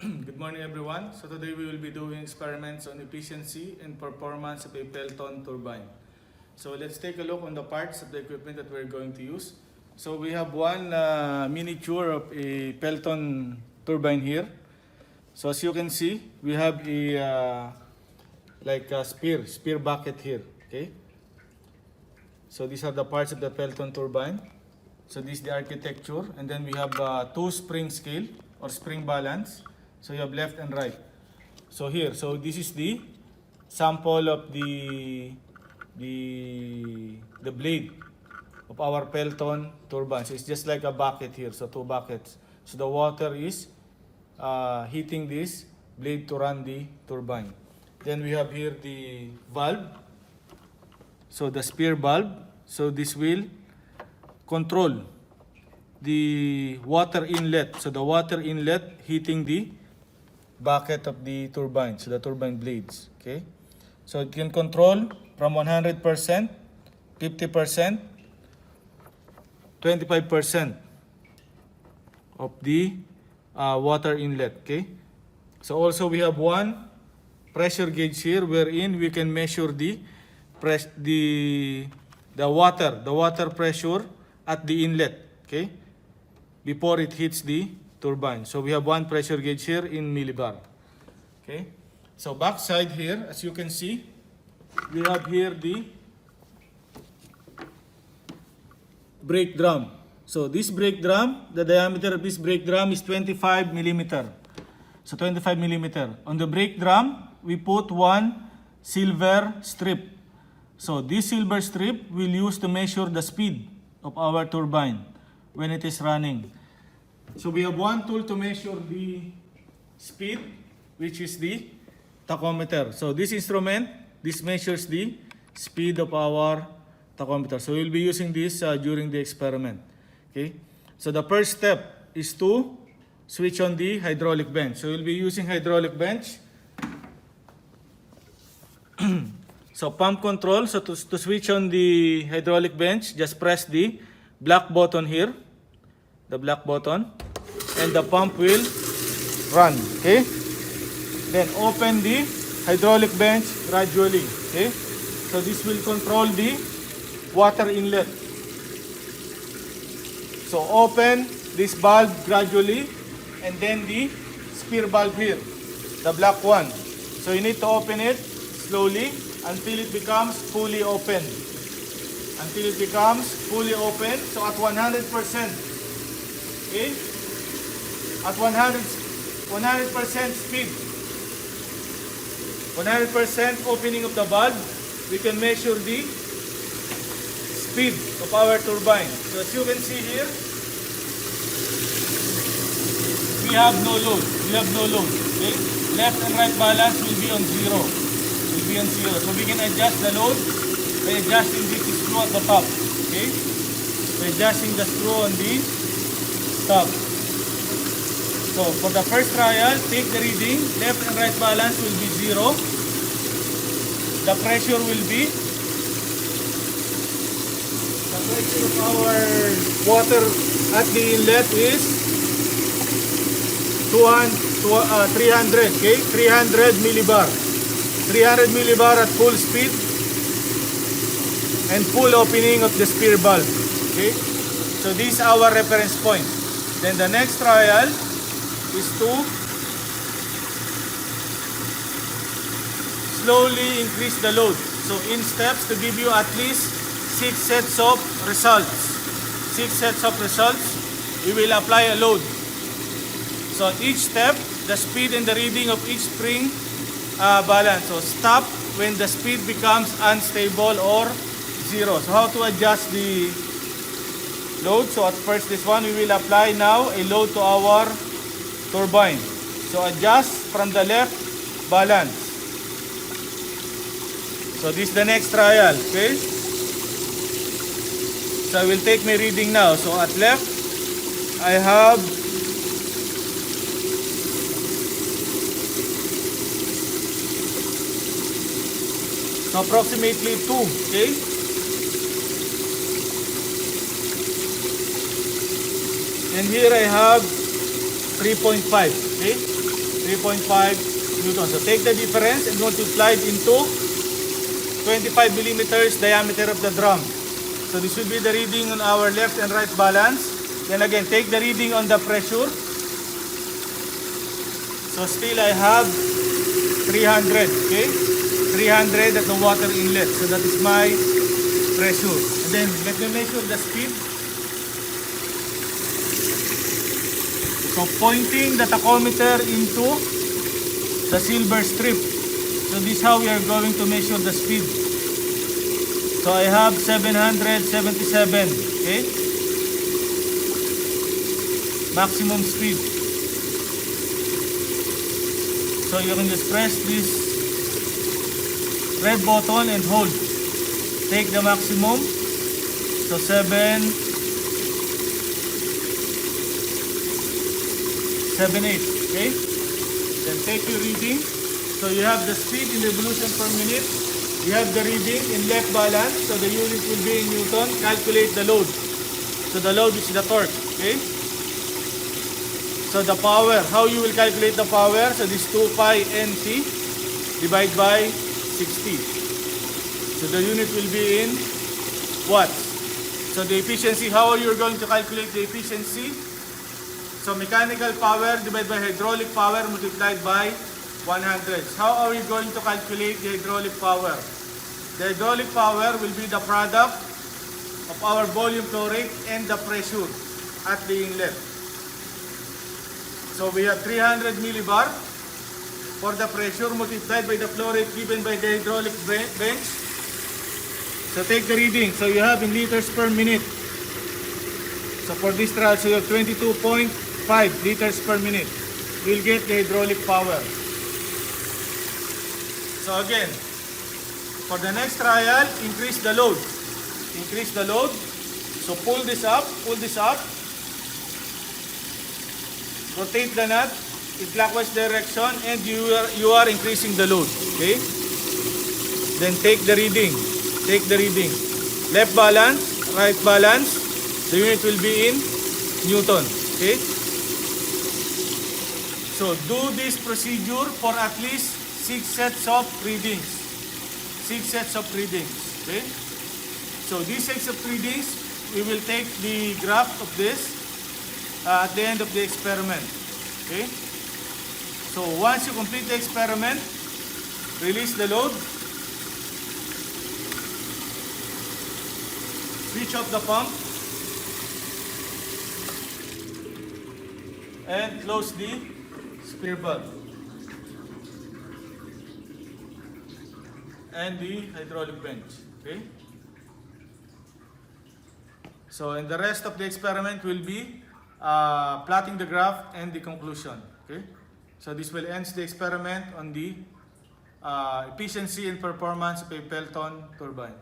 Good morning everyone. So today we will be doing experiments on efficiency and performance of a Pelton turbine. So let's take a look on the parts of the equipment that we're going to use. So we have one miniature of a Pelton turbine here. So as you can see, we have a like a spear bucket here. Okay. So these are the parts of the Pelton turbine. So this is the architecture, and then we have two spring scale or spring balance. So you have left and right. So here, so this is the sample of the blade of our Pelton turbine. So it's just like a bucket here. So two buckets. So the water is heating this blade to run the turbine. Then we have here the valve. So the spear valve. So this will control the water inlet. So the water inlet heating the bucket of the turbine, so the turbine blades. Okay, so it can control from 100%, 50%, 25% of the water inlet. Okay, so also we have one pressure gauge here wherein we can measure the water pressure at the inlet, okay, before it hits the turbine. So we have one pressure gauge here in millibar. Okay, so backside here, as you can see, we have here the brake drum. So this brake drum, the diameter of this brake drum is 25 millimeter. So 25 millimeter. On the brake drum, we put one silver strip. So this silver strip will use to measure the speed of our turbine when it is running. So we have one tool to measure the speed, which is the tachometer. So this instrument, this measures the speed of our tachometer. So we'll be using this during the experiment. Okay. So the first step is to switch on the hydraulic bench. So we'll be using hydraulic bench. So pump control, so to switch on the hydraulic bench, just press the black button here, the black button, and the pump will run, okay? Then open the hydraulic bench gradually, okay? So this will control the water inlet. So open this valve gradually, and then the spear valve here, the black one. So you need to open it slowly until it becomes fully open. Until it becomes fully open. So at 100%, okay? At 100% speed, 100% opening of the valve, we can measure the speed of our turbine. So as you can see here, we have no load. Okay? Left and right balance will be on zero. So we can adjust the load by adjusting this screw at the top. Okay? By adjusting the screw on the top. So for the first trial, take the reading. Left and right balance will be zero. The pressure will be, the pressure of our water at the inlet is 300, okay? 300 millibar. 300 millibar at full speed and full opening of the spear valve. Okay, so this is our reference point. Then the next trial is to slowly increase the load. So in steps to give you at least 6 sets of results. 6 sets of results, we will apply a load. So at each step, the speed and the reading of each spring balance. So stop when the speed becomes unstable or zero. So how to adjust the load? So at first this one, we will apply now a load to our turbine. So adjust from the left balance. So this is the next trial, okay? So I will take my reading now. So at left, I have approximately 2, okay? And here I have 3.5, okay? 3.5 Newton. So take the difference and multiply it into 25 millimeters diameter of the drum. So this will be the reading on our left and right balance. Then again, take the reading on the pressure. So still I have 300, okay? 300 at the water inlet. So that is my pressure. And then let me measure the speed. So pointing the tachometer into the silver strip. So this is how we are going to measure the speed. So I have 777, okay? Maximum speed. So you can just press this red button and hold. Take the maximum. So 778, okay? Then take your reading. So you have the speed in revolution per minute. You have the reading in left balance. So the unit will be in Newton. Calculate the load. So the load is the torque, okay? So the power, how you will calculate the power? So this 2 pi NT divided by 60. So the unit will be in watts. So the efficiency, how are you going to calculate the efficiency? So mechanical power divided by hydraulic power multiplied by 100. How are we going to calculate the hydraulic power? The hydraulic power will be the product of our volume flow rate and the pressure at the inlet. So we have 300 millibar for the pressure multiplied by the flow rate given by the hydraulic bench. So take the reading. So you have in liters per minute. So for this trial, so you have 22.5 liters per minute. You'll get the hydraulic power. So again, for the next trial, increase the load. Increase the load. So pull this up, rotate the nut in clockwise direction, and you are increasing the load. Okay? Then take the reading. Take the reading. Left balance, right balance. The unit will be in Newton. Okay? So do this procedure for at least 6 sets of readings. 6 sets of readings. Okay? So these 6 of readings, we will take the graph of this at the end of the experiment. Okay? So once you complete the experiment, release the load, switch off the pump, and close the spear valve and the hydraulic bench. Okay? So and the rest of the experiment will be plotting the graph and the conclusion. Okay? So this will end the experiment on the efficiency and performance of a Pelton turbine.